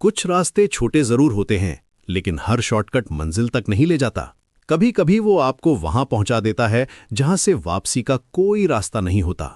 कुछ रास्ते छोटे जरूर होते हैं, लेकिन हर शॉर्टकट मंजिल तक नहीं ले जाता। कभी कभी वो आपको वहां पहुंचा देता है जहां से वापसी का कोई रास्ता नहीं होता।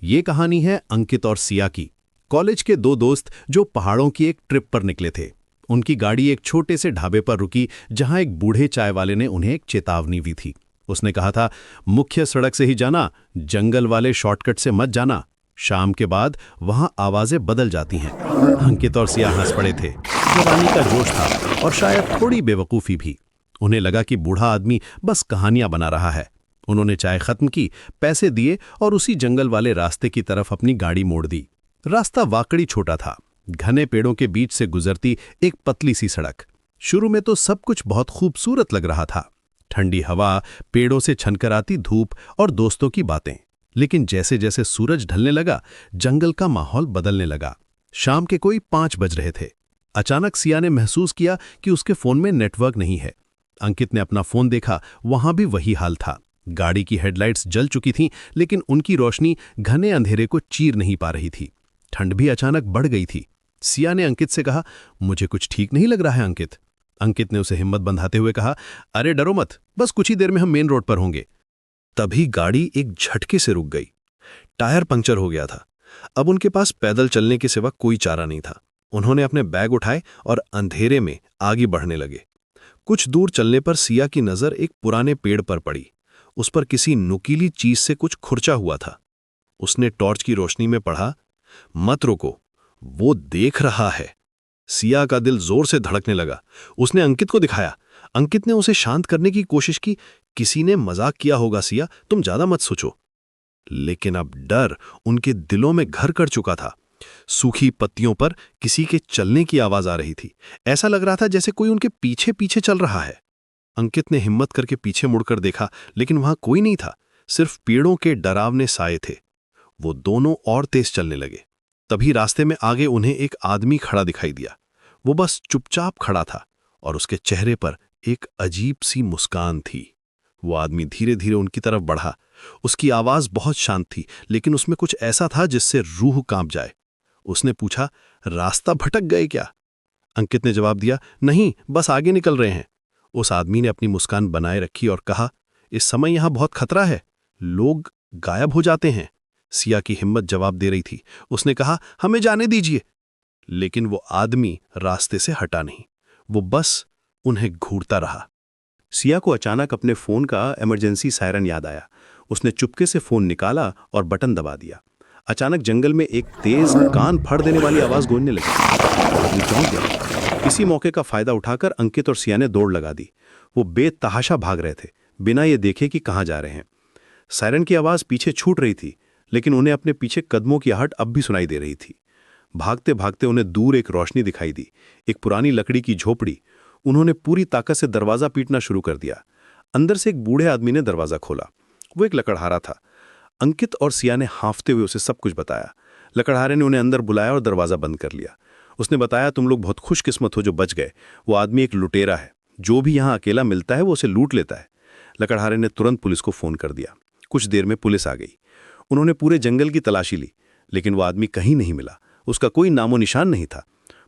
ये कहानी है अंकित और सिया की, कॉलेज के दो दोस्त जो पहाड़ों की एक ट्रिप पर निकले थे। उनकी गाड़ी एक छोटे से ढाबे पर रुकी जहां एक बूढ़े चाय वाले ने उन्हें एक चेतावनी दी थी। उसने कहा था, मुख्य सड़क से ही जाना, जंगल वाले शॉर्टकट से मत जाना। शाम के बाद वहां आवाजें बदल जाती हैं। अंकित और सिया हंस पड़े थे। जवानी का जोश था और शायद थोड़ी बेवकूफी भी। उन्हें लगा कि बूढ़ा आदमी बस कहानियां बना रहा है। उन्होंने चाय खत्म की, पैसे दिए और उसी जंगल वाले रास्ते की तरफ अपनी गाड़ी मोड़ दी। रास्ता वाकड़ी छोटा था, घने पेड़ों के बीच से गुजरती एक पतली सी सड़क। शुरू में तो सब कुछ बहुत खूबसूरत लग रहा था, ठंडी हवा, पेड़ों से छनकर आती धूप और दोस्तों की बातें। लेकिन जैसे जैसे सूरज ढलने लगा, जंगल का माहौल बदलने लगा। शाम के कोई 5 बज रहे थे। अचानक सिया ने महसूस किया कि उसके फोन में नेटवर्क नहीं है। अंकित ने अपना फोन देखा, वहां भी वही हाल था। गाड़ी की हेडलाइट्स जल चुकी थीं, लेकिन उनकी रोशनी घने अंधेरे को चीर नहीं पा रही थी। ठंड भी अचानक बढ़ गई थी। सिया ने अंकित से कहा, मुझे कुछ ठीक नहीं लग रहा है अंकित। अंकित ने उसे हिम्मत बंधाते हुए कहा, अरे डरो मत, बस कुछ ही देर में हम मेन रोड पर होंगे। तभी गाड़ी एक झटके से रुक गई। टायर पंक्चर हो गया था। अब उनके पास पैदल चलने के सिवा कोई चारा नहीं था। उन्होंने अपने बैग उठाए और अंधेरे में आगे बढ़ने लगे। कुछ दूर चलने पर सिया की नजर एक पुराने पेड़ पर पड़ी। उस पर किसी नुकीली चीज से कुछ खुरचा हुआ था। उसने टॉर्च की रोशनी में पढ़ा, मत रोको, वो देख रहा है। सिया का दिल जोर से धड़कने लगा। उसने अंकित को दिखाया। अंकित ने उसे शांत करने की कोशिश की। किसी ने मजाक किया होगा सिया, तुम ज्यादा मत सोचो। लेकिन अब डर उनके दिलों में घर कर चुका था। सूखी पत्तियों पर किसी के चलने की आवाज आ रही थी। ऐसा लग रहा था जैसे कोई उनके पीछे पीछे चल रहा है। अंकित ने हिम्मत करके पीछे मुड़कर देखा, लेकिन वहां कोई नहीं था, सिर्फ पेड़ों के डरावने साए थे। वो दोनों और तेज चलने लगे। तभी रास्ते में आगे उन्हें एक आदमी खड़ा दिखाई दिया। वो बस चुपचाप खड़ा था और उसके चेहरे पर एक अजीब सी मुस्कान थी। वो आदमी धीरे धीरे उनकी तरफ बढ़ा। उसकी आवाज बहुत शांत थी, लेकिन उसमें कुछ ऐसा था जिससे रूह कांप जाए। उसने पूछा, रास्ता भटक गए क्या? अंकित ने जवाब दिया, नहीं, बस आगे निकल रहे हैं। उस आदमी ने अपनी मुस्कान बनाए रखी और कहा, इस समय यहां बहुत खतरा है, लोग गायब हो जाते हैं। सिया की हिम्मत जवाब दे रही थी। उसने कहा, हमें जाने दीजिए। लेकिन वो आदमी रास्ते से हटा नहीं, वो बस उन्हें घूरता रहा। सिया को अचानक अपने फोन का इमरजेंसी सायरन याद आया। उसने चुपके से फोन निकाला और बटन दबा दिया। अचानक जंगल में एक तेज, कान फाड़ देने वाली आवाज गूंजने लगी। आदमी चौंक गया। इसी मौके का फायदा उठाकर अंकित और सिया ने दौड़ लगा दी। वो बेतहाशा भाग रहे थे, बिना ये देखे कि कहां जा रहे हैं। सायरन की आवाज पीछे छूट रही थी, लेकिन उन्हें अपने पीछे कदमों की आहट अब भी सुनाई दे रही थी। भागते भागते उन्हें दूर एक रोशनी दिखाई दी, एक पुरानी लकड़ी की झोपड़ी। उन्होंने पूरी ताकत से दरवाजा पीटना शुरू कर दिया। अंदर से एक बूढ़े आदमी ने दरवाजा खोला। वो एक लकड़हारा था। अंकित और सिया ने हांफते हुए उसे सब कुछ बताया। लकड़हारे ने उन्हें अंदर बुलाया और दरवाजा बंद कर लिया। उसने बताया, तुम लोग बहुत खुशकिस्मत हो जो बच गए। वो आदमी एक लुटेरा है, जो भी यहाँ अकेला मिलता है वो उसे लूट लेता है। लकड़हारे ने तुरंत पुलिस को फोन कर दिया। कुछ देर में पुलिस आ गई। उन्होंने पूरे जंगल की तलाशी ली, लेकिन वो आदमी कहीं नहीं मिला। उसका कोई नामो निशान नहीं था।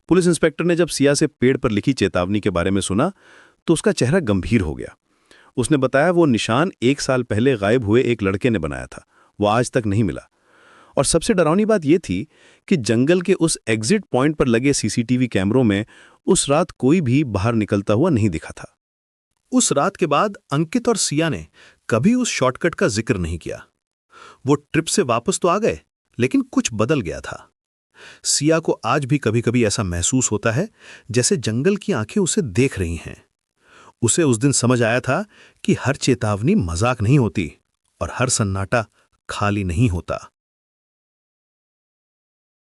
पुलिस इंस्पेक्टर ने जब सिया से पेड़ पर लिखी चेतावनी के बारे में सुना तो उसका चेहरा गंभीर हो गया। उसने बताया, वो निशान 1 साल पहले गायब हुए एक लड़के ने बनाया था। वो आज तक नहीं मिला। और सबसे डरावनी बात यह थी कि जंगल के उस एग्जिट पॉइंट पर लगे सीसीटीवी कैमरों में उस रात कोई भी बाहर निकलता हुआ नहीं दिखा था। उस रात के बाद अंकित और सिया ने कभी उस शॉर्टकट का जिक्र नहीं किया। वो ट्रिप से वापस तो आ गए, लेकिन कुछ बदल गया था। सिया को आज भी कभी कभी ऐसा महसूस होता है जैसे जंगल की आंखें उसे देख रही हैं। उसे उस दिन समझ आया था कि हर चेतावनी मजाक नहीं होती और हर सन्नाटा खाली नहीं होता।